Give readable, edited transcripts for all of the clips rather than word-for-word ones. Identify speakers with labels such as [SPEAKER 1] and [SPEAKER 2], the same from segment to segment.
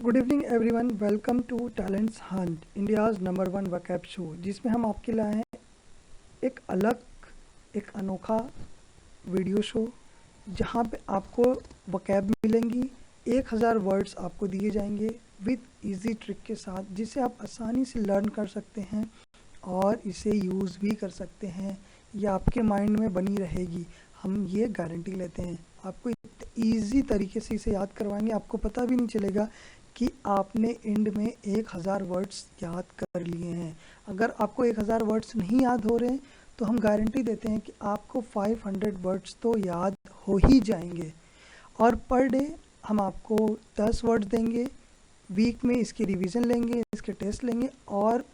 [SPEAKER 1] Good evening everyone, welcome to talents hunt, India's number one vocab show, जिसमें हम आपके लाए हैं एक अलग, एक अनोखा वीडियो शो जहां पे आपको वकैब मिलेंगी। 1000 वर्ड्स आपको दिए जाएंगे विद इजी ट्रिक के साथ, जिसे आप आसानी से लर्न कर सकते हैं और इसे यूज़ भी कर सकते हैं। ये आपके माइंड में बनी रहेगी, हम ये गारंटी लेते हैं। आपको ईजी तरीके से इसे याद करवाएंगे, आपको पता भी नहीं चलेगा कि आपने एंड में 1000 वर्ड्स याद कर लिए हैं। अगर आपको 1000 वर्ड्स नहीं याद हो रहे हैं तो हम गारंटी देते हैं कि आपको 500 वर्ड्स तो याद हो ही जाएंगे। और पर डे हम आपको 10 वर्ड्स देंगे, वीक में इसकी रिवीजन लेंगे, इसके टेस्ट लेंगे और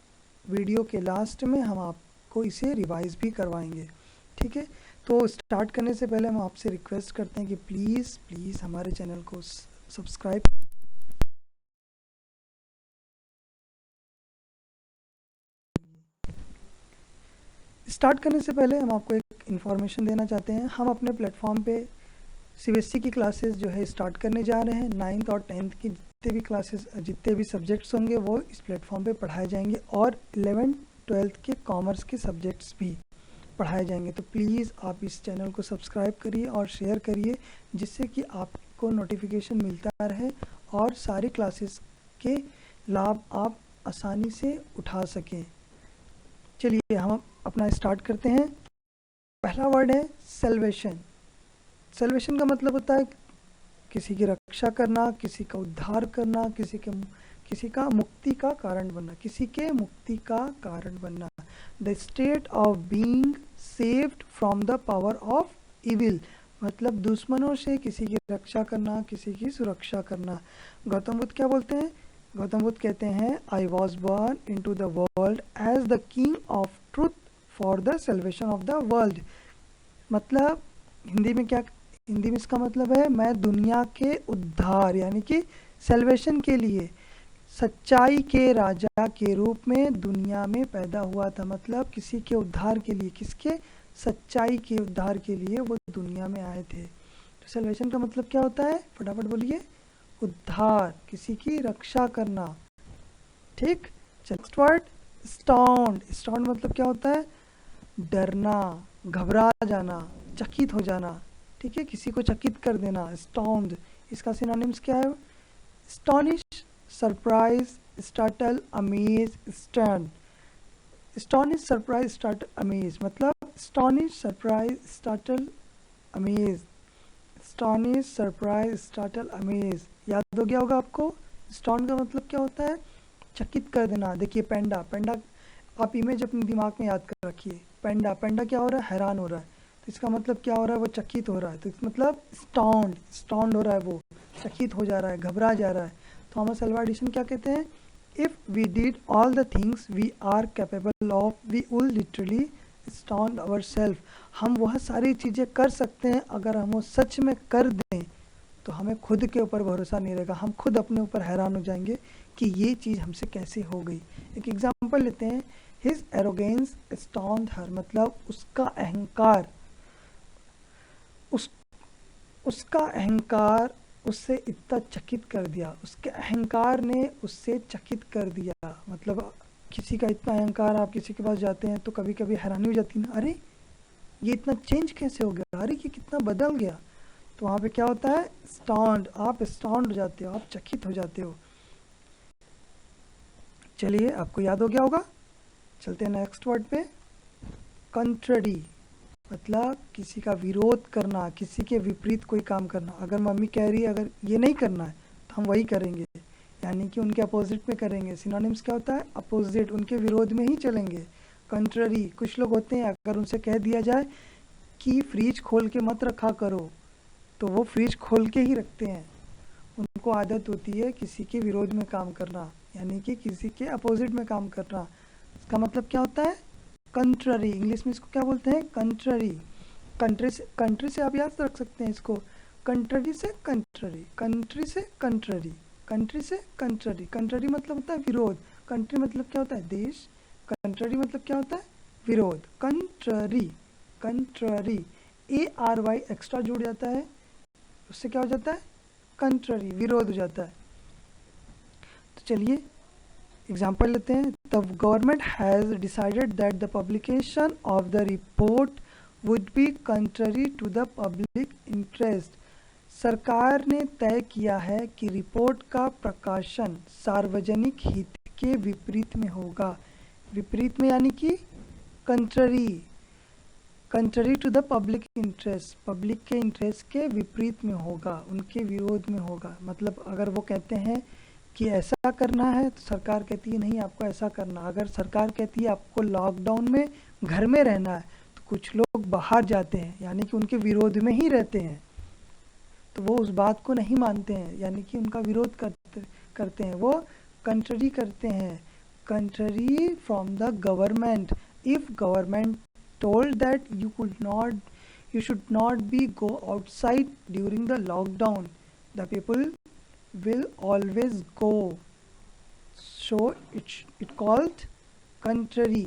[SPEAKER 1] वीडियो के लास्ट में हम आपको इसे रिवाइज भी करवाएंगे। ठीक है, तो स्टार्ट करने से पहले हम आपसे रिक्वेस्ट करते हैं कि प्लीज़ हमारे चैनल को सब्सक्राइब। स्टार्ट करने से पहले हम आपको एक इन्फॉर्मेशन देना चाहते हैं। हम अपने प्लेटफॉर्म पे सीबीएसई की क्लासेस जो है स्टार्ट करने जा रहे हैं। 9th और 10th की जितने भी क्लासेस, जितने भी सब्जेक्ट्स होंगे वो इस प्लेटफॉर्म पे पढ़ाए जाएंगे और 11th 12th के कॉमर्स के सब्जेक्ट्स भी पढ़ाए जाएंगे। तो प्लीज़ आप इस चैनल को सब्सक्राइब करिए और शेयर करिए, जिससे कि आपको नोटिफिकेशन मिलता रहे और सारी क्लासेस के लाभ आप आसानी से उठा सकें। चलिए हम अपना स्टार्ट करते हैं। पहला वर्ड है सेल्वेशन। सेल्वेशन का मतलब होता है किसी की रक्षा करना, किसी का उद्धार करना, किसी का मुक्ति का कारण बनना, किसी के मुक्ति का कारण बनना। The state of being saved from the power of evil, मतलब दुश्मनों से किसी की रक्षा करना, किसी की सुरक्षा करना। गौतम बुद्ध क्या बोलते हैं? गौतम बुद्ध कहते हैं, I was born into the world as the king of truth for the salvation of the world. मतलब हिंदी में इसका मतलब है, मैं दुनिया के उद्धार यानी कि सेल्वेशन के लिए सच्चाई के राजा के रूप में दुनिया में पैदा हुआ था। मतलब किसी के उद्धार के लिए, किसके? सच्चाई के उद्धार के लिए वो दुनिया में आए थे। तो सेल्वेशन का मतलब क्या होता है? फटाफट बोलिए। उद्धार, किसी की रक्षा करना। ठीक, नेक्स्ट वर्ड स्टॉन्ड। स्टॉन्ड मतलब क्या होता है? डरना, घबरा जाना, चकित हो जाना। ठीक है, किसी को चकित कर देना, स्टॉन्ड। इसका सिनोनिम्स क्या है? Astonish, surprise, startle, amaze, stun. Astonish, surprise, startle, amaze मतलब astonish, surprise, startle, amaze. Astonish, surprise, startle, amaze याद हो गया होगा आपको। स्टॉन का मतलब क्या होता है? चकित कर देना। देखिए पेंडा, पेंडा आप इमेज अपने दिमाग में याद कर रखिए। पेंडा, पेंडा क्या हो रहा है? हैरान हो रहा है। तो इसका मतलब क्या हो रहा है? वो चकित हो रहा है। तो इसका मतलब स्टॉन्ड, स्टॉन्ड हो रहा है, वो चकित हो जा रहा है, घबरा जा रहा है। थॉमस अल्वा एडिसन क्या कहते हैं? If we did all the things we are capable of, we will literally astound our self. हम वह सारी चीज़ें कर सकते हैं, अगर हम वो सच में कर दें तो हमें खुद के ऊपर भरोसा नहीं रहेगा, हम खुद अपने ऊपर हैरान हो जाएंगे कि ये चीज़ हमसे कैसे हो गई। एक एग्जांपल लेते हैं, हिज एरोगेंस स्टॉन्ड हर, मतलब उसका अहंकार, उसका अहंकार उससे इतना चकित कर दिया, उसके अहंकार ने उससे चकित कर दिया। मतलब किसी का इतना अहंकार, आप किसी के पास जाते हैं तो कभी कभी हैरानी हो जाती है ना, अरे ये इतना चेंज कैसे हो गया, अरे ये कितना बदल गया। तो वहाँ पे क्या होता है? स्टॉन्ड, आप स्टॉन्ड हो जाते हो, आप चकित हो जाते हो। चलिए आपको याद हो गया होगा, चलते हैं नेक्स्ट वर्ड पे। कंट्ररी मतलब किसी का विरोध करना, किसी के विपरीत कोई काम करना। अगर मम्मी कह रही है अगर ये नहीं करना है तो हम वही करेंगे, यानी कि उनके अपोजिट में करेंगे। सिनोनिम्स क्या होता है? अपोजिट, उनके विरोध में ही चलेंगे। कंट्ररी, कुछ लोग होते हैं अगर उनसे कह दिया जाए कि फ्रिज खोल के मत रखा करो तो वो फ्रिज खोल के ही रखते हैं। उनको आदत होती है किसी के विरोध में काम करना, यानी कि किसी के अपोजिट में काम करना। इसका मतलब क्या होता है? कंट्ररी। इंग्लिश में इसको क्या बोलते हैं? कंट्ररी। कंट्री से आप याद रख सकते हैं इसको, कंट्ररी से कंट्ररी, कंट्री से कंट्ररी, कंट्री से कंट्ररी। कंट्ररी मतलब होता है विरोध। कंट्री मतलब क्या होता है? देश। कंट्ररी मतलब क्या होता है? विरोध। कंट्ररी, कंट्ररी, ARY एक्स्ट्रा जुड़ जाता है, उससे क्या हो जाता है? कंट्ररी, विरोध हो जाता है। चलिए एग्जाम्पल लेते हैं. The government has decided that the publication of the report would be contrary to the public interest. सरकार ने तय किया है कि रिपोर्ट का प्रकाशन सार्वजनिक हित के विपरीत में होगा. विपरीत में यानी कि contrary to the public interest, public के इंटरेस्ट के विपरीत में होगा, उनके विरोध में होगा. मतलब अगर वो कहते हैं कि ऐसा करना है तो सरकार कहती है नहीं आपको ऐसा करना. अगर सरकार कहती है आपको लॉकडाउन में घर में रहना है तो कुछ लोग बाहर जाते हैं यानी कि उनके विरोध में ही रहते हैं, तो वो उस बात को नहीं मानते हैं यानी कि उनका विरोध करते हैं, वो कंट्ररी करते हैं. Contrary from the government. If government told that you should not be go outside during the lockdown, the people will always go. So it called contrary.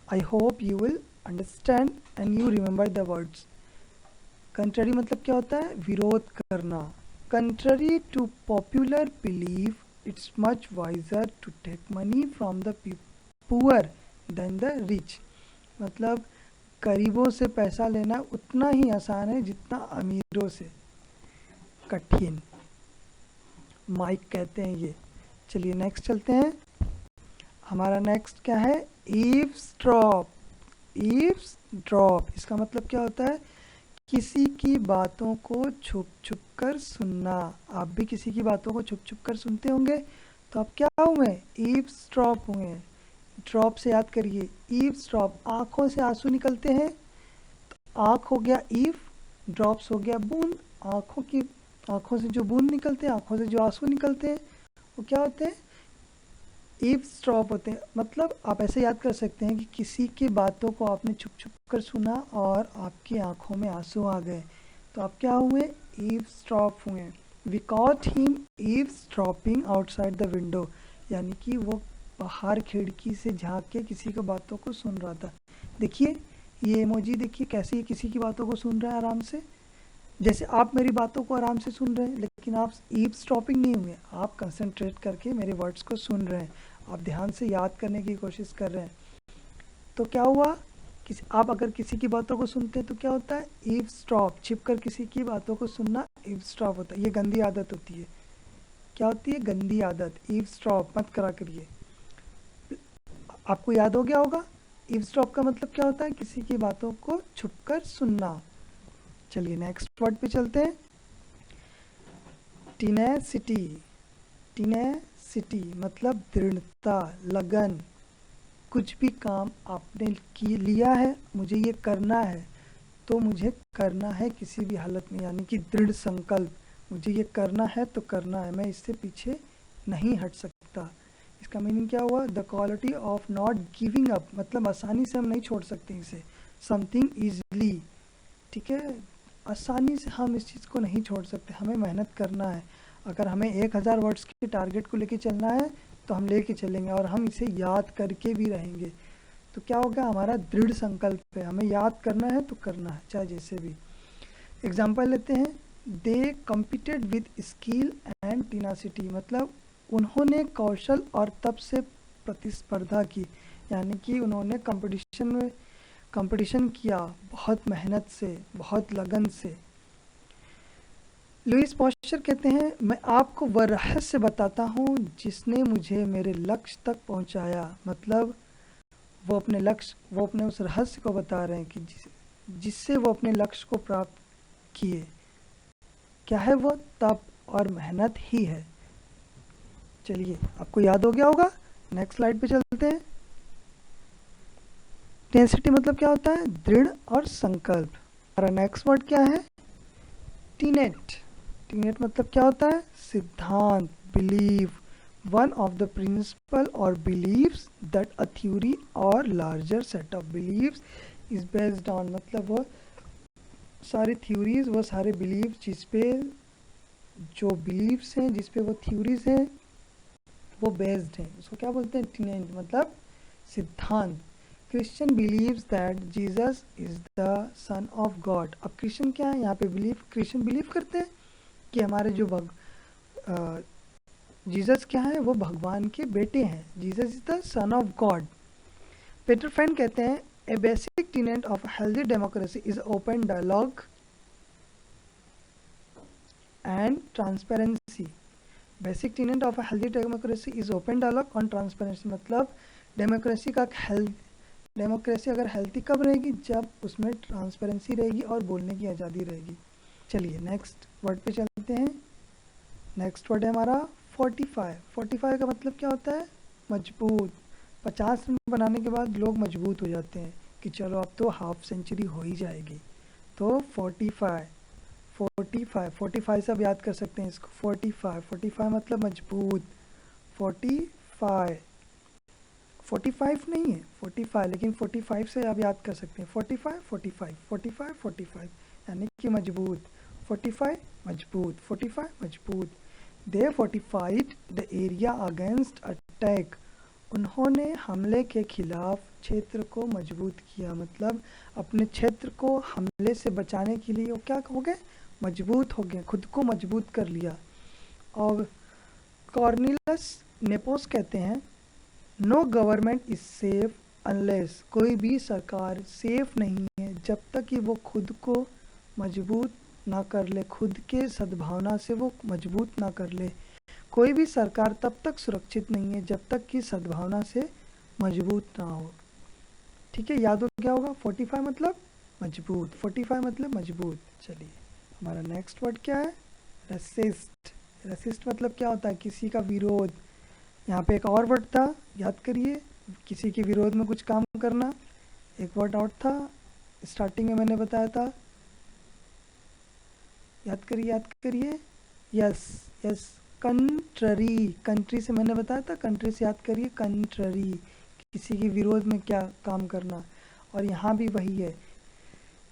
[SPEAKER 1] I hope you will understand and you remember the words. Contrary मतलब क्या होता है? विरोध करना. Contrary to popular belief, it's much wiser to take money from the poor than the rich. मतलब गरीबों से पैसा लेना उतना ही आसान है जितना अमीरों से कठिन. माइक कहते हैं ये. चलिए नेक्स्ट चलते हैं. हमारा नेक्स्ट क्या है? ईव्सड्रॉप. ईव्सड्रॉप इसका मतलब क्या होता है? किसी की बातों को छुप छुप कर सुनना. आप भी किसी की बातों को छुप छुप कर सुनते होंगे, तो आप क्या हुए? ईव्सड्रॉप हुए. ड्रॉप से याद करिए, ईव्सड्रॉप आँखों से आंसू निकलते हैं तो आँख हो गया ईव, ड्रॉप्स हो गया बूंद. आँखों से जो बूंद निकलते हैं, आँखों से जो आंसू निकलते हैं वो क्या होते हैं? ईव्सड्रॉप होते हैं. मतलब आप ऐसे याद कर सकते हैं कि किसी की बातों को आपने छुप छुप कर सुना और आपकी आँखों में आंसू आ गए, तो आप क्या हुए? ईव्सड्रॉप हुए. We caught him eavesdropping outside the window, यानी कि वो बाहर खिड़की से झांक के किसी की बातों को सुन रहा था. देखिए ये इमोजी देखिए कैसे ये किसी की बातों को सुन रहा है आराम से. जैसे आप मेरी बातों को आराम से सुन रहे हैं, लेकिन आप ईव्सड्रॉपिंग नहीं हुए, आप कंसंट्रेट करके मेरे वर्ड्स को सुन रहे हैं, आप ध्यान से याद करने की कोशिश कर रहे हैं. तो क्या हुआ? आप अगर किसी की बातों को सुनते हैं तो क्या होता है? ईव्सड्रॉप. छिप कर किसी की बातों को सुनना ईव्सड्रॉप होता है. ये गंदी आदत होती है. क्या होती है? गंदी आदत. ईव्सड्रॉप मत करा करिए. आपको याद हो गया होगा ईव्सड्रॉप का मतलब क्या होता है? किसी की बातों को छुपकर सुनना. चलिए नेक्स्ट वर्ड पे चलते हैं. टीनेसिटी. टीनेसिटी मतलब दृढ़ता, लगन. कुछ भी काम आपने लिया है, मुझे ये करना है तो मुझे करना है किसी भी हालत में, यानी कि दृढ़ संकल्प. मुझे ये करना है तो करना है, मैं इससे पीछे नहीं हट सकता. इसका मीनिंग क्या हुआ? The quality of not giving up, मतलब आसानी से हम नहीं छोड़ सकते इसे. Something easily. ठीक है, आसानी से हम इस चीज़ को नहीं छोड़ सकते, हमें मेहनत करना है. अगर हमें 1000 वर्ड्स के टारगेट को लेके चलना है तो हम लेके चलेंगे और हम इसे याद करके भी रहेंगे. तो क्या होगा? हमारा दृढ़ संकल्प है, हमें याद करना है तो करना है, चाहे जैसे भी. एग्जाम्पल लेते हैं. दे कम्पीटेड विद स्किल एंड टीनासिटी, मतलब उन्होंने कौशल और तप से प्रतिस्पर्धा की, यानी कि उन्होंने कंपटीशन किया बहुत मेहनत से, बहुत लगन से. लुईस पॉस्चर कहते हैं, मैं आपको वह रहस्य बताता हूँ जिसने मुझे मेरे लक्ष्य तक पहुँचाया. मतलब वो अपने उस रहस्य को बता रहे हैं कि जिससे वो अपने लक्ष्य को प्राप्त किए. क्या है वो? तप और मेहनत ही है. चलिए आपको याद हो गया होगा. नेक्स्ट स्लाइड पे चलते हैं. टेंसिटी मतलब क्या होता है? दृढ़ और संकल्प. हमारा नेक्स्ट वर्ड क्या है? टीनेट. टीनेट मतलब क्या होता है? सिद्धांत, believe. One of the principle or beliefs that a theory or larger set of beliefs is based on, मतलब वो सारे थ्योरीज, वो सारे बिलीव जिस पे जो बिलीव्स हैं, जिस पे वो थ्योरीज हैं वो बेस्ड हैं, उसको क्या बोलते हैं? टीनेट मतलब सिद्धांत. Christian believes that Jesus is the son of God. अब क्रिश्चियन क्या है यहाँ पे? क्रिश्चियन बिलीव करते हैं कि हमारे जो जीसस क्या है? वो भगवान के बेटे हैं। Jesus is the son of God. Peter Fenn कहते हैं a basic tenet of healthy democracy is open dialogue and transparency. Basic tenet of healthy democracy is open dialogue on transparency. मतलब डेमोक्रेसी का डेमोक्रेसी अगर healthy कब रहेगी? जब उसमें transparency रहेगी और बोलने की आज़ादी रहेगी। चलिए नेक्स्ट वर्ड पे चलते हैं। नेक्स्ट वर्ड है हमारा 45। 45 का मतलब क्या होता है? मजबूत। 50 रन बनाने के बाद लोग मजबूत हो जाते हैं कि चलो अब तो हाफ सेंचुरी हो ही जाएगी। तो 45 से आप याद कर सकते हैं इसको। 45 मतलब मजबूत। 45 नहीं है 45, लेकिन 45 से आप याद कर सकते हैं। 45 यानी कि मजबूत। 45 मजबूत, 45 मजबूत। They fortified the area against attack. उन्होंने हमले के खिलाफ क्षेत्र को मजबूत किया। मतलब अपने क्षेत्र को हमले से बचाने के लिए वो क्या हो गए? मजबूत हो गए, खुद को मजबूत कर लिया। और कॉर्नेलियस नेपोस कहते हैं no government is safe unless. कोई भी सरकार सेफ नहीं है जब तक कि वो खुद को मजबूत ना कर ले, खुद के सद्भावना से वो मजबूत ना कर ले। कोई भी सरकार तब तक सुरक्षित नहीं है जब तक कि सद्भावना से मजबूत ना हो। ठीक है, याद हो गया होगा। 45 मतलब मजबूत, 45 मतलब मजबूत। चलिए हमारा नेक्स्ट वर्ड क्या है? रेसिस्ट। रेसिस्ट मतलब क्या होता है? किसी का विरोध। यहाँ पे एक और वर्ड था, याद करिए, किसी के विरोध में कुछ काम करना। एक वर्ड और था, स्टार्टिंग में मैंने बताया था, याद करिए। Yes contrary. कंट्री से मैंने बताया था, कंट्री से याद करिए, कंट्ररी, किसी के विरोध में क्या काम करना। और यहाँ भी वही है,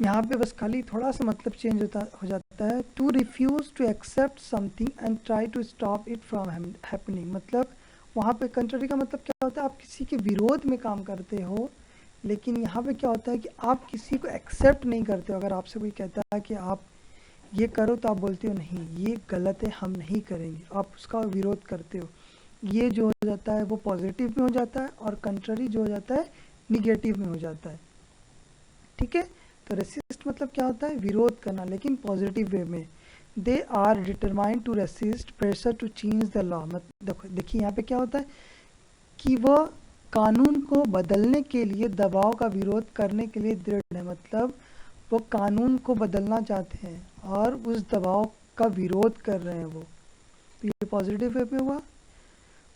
[SPEAKER 1] यहाँ पे बस खाली थोड़ा सा मतलब चेंज हो जाता है। To refuse to accept something and try to stop it from happening. मतलब वहाँ पे कंट्ररी का मतलब क्या होता है? आप किसी के विरोध में काम करते हो, लेकिन यहाँ पे क्या होता है कि आप किसी को एक्सेप्ट नहीं करते हो। अगर आपसे कोई कहता है कि आप ये करो तो आप बोलते हो नहीं, ये गलत है, हम नहीं करेंगे, आप उसका विरोध करते हो। ये जो हो जाता है वो पॉजिटिव में हो जाता है, और कंट्ररी जो हो जाता है निगेटिव में हो जाता है। ठीक है, तो रेसिस्ट मतलब क्या होता है? विरोध करना, लेकिन पॉजिटिव वे में। They are determined to resist pressure to change the law. देखिए यहाँ पे क्या होता है कि वह कानून को बदलने के लिए, दबाव का विरोध करने के लिए दृढ़ है। मतलब वो कानून को बदलना चाहते हैं और उस दबाव का विरोध कर रहे हैं वो। तो ये पॉजिटिव वे में हुआ।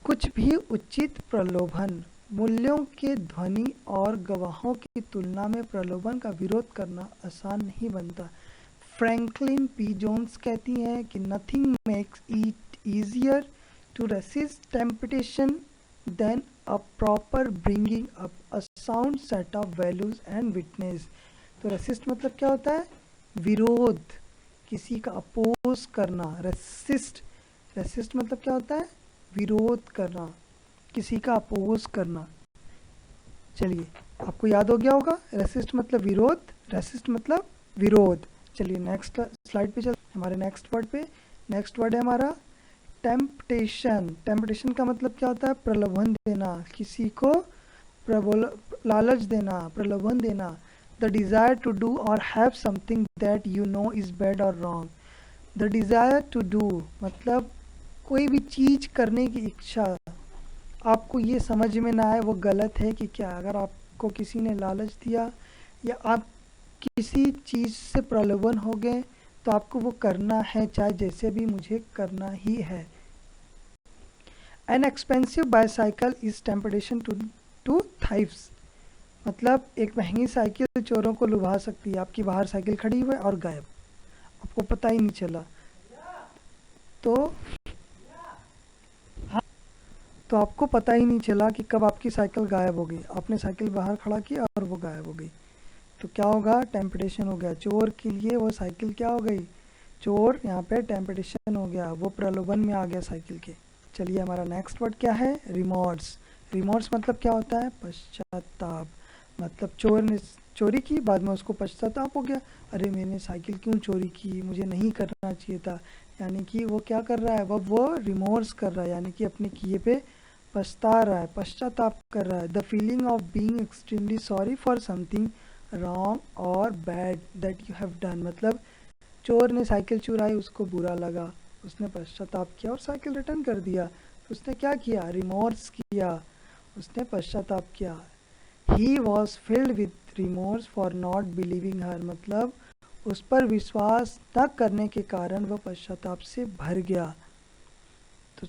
[SPEAKER 1] कुछ भी उचित प्रलोभन, मूल्यों के ध्वनि और गवाहों की तुलना में प्रलोभन का विरोध करना आसान नहीं बनता। फ्रैंकलिन पी जोन्स कहती हैं कि nothing makes it easier to resist temptation than a proper bringing up a sound set of values and witness. तो रेसिस्ट मतलब क्या होता है? विरोध, किसी का अपोज करना। रेसिस्ट मतलब क्या होता है? विरोध करना, किसी का अपोज करना। चलिए आपको याद हो गया होगा, रेसिस्ट मतलब विरोध, रेसिस्ट मतलब विरोध। चलिए नेक्स्ट स्लाइड पे चलते, हमारे नेक्स्ट वर्ड पे। नेक्स्ट वर्ड है हमारा टेम्पटेशन। टेम्पटेशन का मतलब क्या होता है? प्रलोभन देना, किसी को लालच देना, प्रलोभन देना। द डिज़ायर टू डू और have something that you know is bad और wrong. The desire to do मतलब कोई भी चीज़ करने की इच्छा, आपको ये समझ में ना आए वो गलत है कि क्या। अगर आपको किसी ने लालच दिया या आप किसी चीज़ से प्रलोभन हो गए तो आपको वो करना है, चाहे जैसे भी मुझे करना ही है। An expensive bicycle is temptation to thieves. मतलब एक महंगी साइकिल चोरों को लुभा सकती है। आपकी बाहर साइकिल खड़ी हुई और गायब, आपको पता ही नहीं चला। तो आपको पता ही नहीं चला कि कब आपकी साइकिल गायब हो गई। आपने साइकिल बाहर खड़ा किया और वो गायब हो गई, तो क्या होगा? टेम्पटेशन हो गया। चोर के लिए वो साइकिल क्या हो गई? चोर यहाँ पे टेम्पटेशन हो गया, वो प्रलोभन में आ गया साइकिल के। चलिए हमारा नेक्स्ट वर्ड क्या है? रिमोर्स। रिमोर्स मतलब क्या होता है? पश्चाताप। मतलब चोर ने चोरी की, बाद में उसको पश्चाताप हो गया, अरे मैंने साइकिल क्यों चोरी की, मुझे नहीं करना चाहिए था। यानी कि वो क्या कर रहा है, वो रिमोर्स कर रहा है, यानी कि अपने किए पे पछता रहा है, पश्चाताप कर रहा है। The feeling of being extremely sorry for something wrong और bad that you have done, मतलब चोर ने साइकिल चुराई, उसको बुरा लगा, उसने पश्चाताप किया और साइकिल रिटर्न कर दिया। तो उसने क्या किया, रिमोर्स किया, उसने पश्चाताप किया। He was filled with remorse for not believing her, मतलब उस पर विश्वास न करने के कारण वह पश्चाताप से भर गया। तो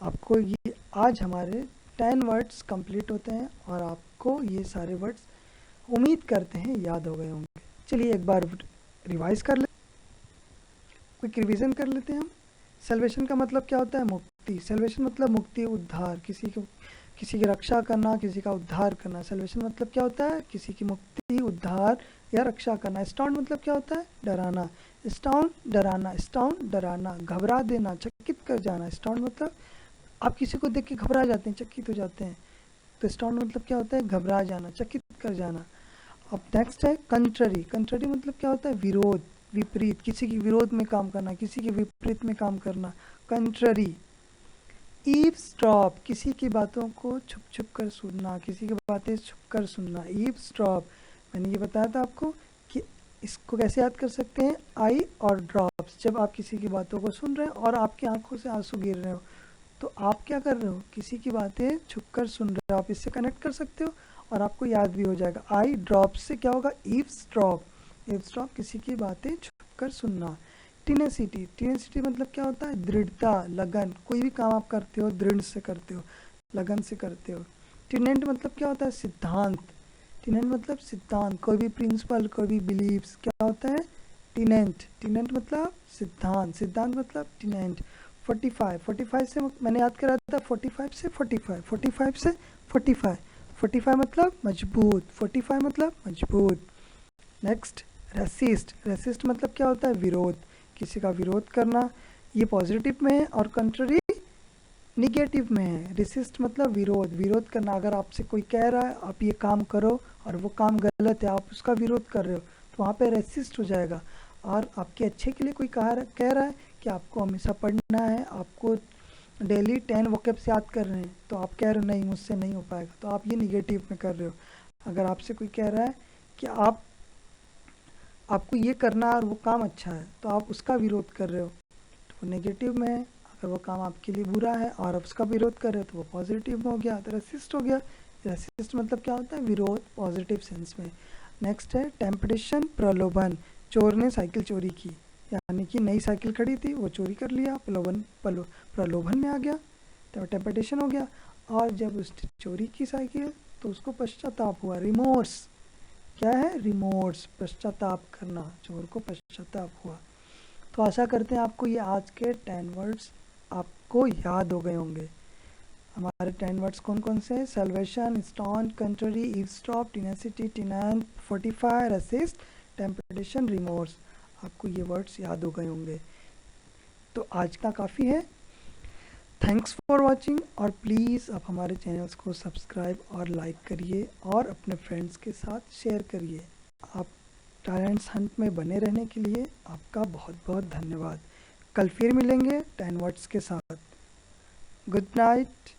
[SPEAKER 1] आपको ये आज हमारे 10 वर्ड्स कंप्लीट होते हैं और आपको ये सारे वर्ड्स उम्मीद करते हैं याद हो गए होंगे। चलिए एक बार रिवाइज कर ले, क्विक रिवीजन कर लेते हैं हम। सेल्वेशन का मतलब क्या होता है, मुक्ति। सेल्वेशन मतलब मुक्ति, उद्धार, किसी की रक्षा करना, किसी का उद्धार करना। सेल्वेशन मतलब क्या होता है, किसी की मुक्ति, उद्धार या रक्षा करना। स्टाउन मतलब क्या होता है, डराना। स्टाउन डराना, स्टाउन डराना, घबरा देना, चकित कर जाना। स्टाउन मतलब आप किसी को देख के घबरा जाते हैं, चकित हो जाते हैं, तो स्टाउन मतलब क्या होता है, घबरा जाना, चकित कर जाना। अब नेक्स्ट है कंट्ररी। कंट्ररी मतलब क्या होता है, विरोध, विपरीत, किसी के विरोध में काम करना, किसी के विपरीत में काम करना, कंट्ररी। ईव्सड्रॉप, किसी की बातों को छुप छुप कर सुनना, किसी की बातें छुप कर सुनना, ईव्सड्रॉप। मैंने ये बताया था आपको कि इसको कैसे याद कर सकते हैं, आई और ड्रॉप्स। जब आप किसी की बातों को सुन रहे हो और आपकी आंखों से आंसू गिर रहे हो, तो आप क्या कर रहे हो, किसी की बातें छुप कर सुन रहे हो। आप इससे कनेक्ट कर सकते हो और आपको याद भी हो जाएगा। आई ड्रॉप से क्या होगा, ईव्सड्रॉप। ईव्सड्रॉप किसी की बातें छुप कर सुनना। टीनेसिटी, टीनेसिटी मतलब क्या होता है, दृढ़ता, लगन, कोई भी काम आप करते हो दृढ़ से करते हो, लगन से करते हो। टीनेंट मतलब क्या होता है, सिद्धांत। टीनेंट मतलब सिद्धांत, कोई भी प्रिंसिपल, कोई भी बिलीव्स, क्या होता है, टीनेंट। टीनेंट मतलब सिद्धांत, सिद्धांत मतलब टीनेंट। 45, 45 से मैंने याद करा था, 45 से 45, 45 से 45, 45 मतलब मजबूत, 45 मतलब मजबूत। Next resist. रेसिस्ट मतलब क्या होता है, विरोध, किसी का विरोध करना। ये पॉजिटिव में है और कंट्ररी निगेटिव में है। रेसिस्ट मतलब विरोध, विरोध करना। अगर आपसे कोई कह रहा है आप ये काम करो और वो काम गलत है, आप उसका विरोध कर रहे हो, तो वहाँ पे रेसिस्ट हो जाएगा। और आपके अच्छे के लिए कोई कह रहा है कि आपको हमेशा पढ़ना है, आपको डेली 10 वोकैब्स याद कर रहे हैं, तो आप कह रहे हो नहीं मुझसे नहीं हो पाएगा, तो आप ये निगेटिव में कर रहे हो। अगर आपसे कोई कह रहा है कि आपको ये करना और वो काम अच्छा है, तो आप उसका विरोध कर रहे हो, तो वो नेगेटिव में है। अगर वो काम आपके लिए बुरा है और आप उसका विरोध कर रहे हो, तो वो पॉजिटिव में हो गया, तो रेसिस्ट हो गया। रेसिस्ट मतलब क्या होता है, विरोध, पॉजिटिव सेंस में। नेक्स्ट है टेम्पटेशन, प्रलोभन। चोर ने साइकिल चोरी की, यानी कि नई साइकिल खड़ी थी, वो चोरी कर लिया, प्रलोभन में आ गया, तो टेम्पटेशन हो गया। और जब उसने चोरी की साइकिल, तो उसको पश्चाताप हुआ, रिमोर्स। क्या है, रिमोर्स, पश्चाताप करना, चोर को पश्चाताप हुआ। तो आशा करते हैं आपको ये आज के 10 वर्ड्स आपको याद हो गए होंगे। हमारे 10 वर्ड्स कौन कौन से हैं, salvation, astound, contrary, eavesdrop, tenacity, tenet, 45, resist, temptation, remorse. आपको ये वर्ड्स याद हो गए होंगे। तो आज का काफ़ी है। थैंक्स फॉर वॉचिंग, और प्लीज़ आप हमारे चैनल्स को सब्सक्राइब और लाइक करिए और अपने फ्रेंड्स के साथ शेयर करिए। आप टैलेंट्स हंट में बने रहने के लिए आपका बहुत बहुत धन्यवाद। कल फिर मिलेंगे 10 वर्ड्स के साथ। Good night.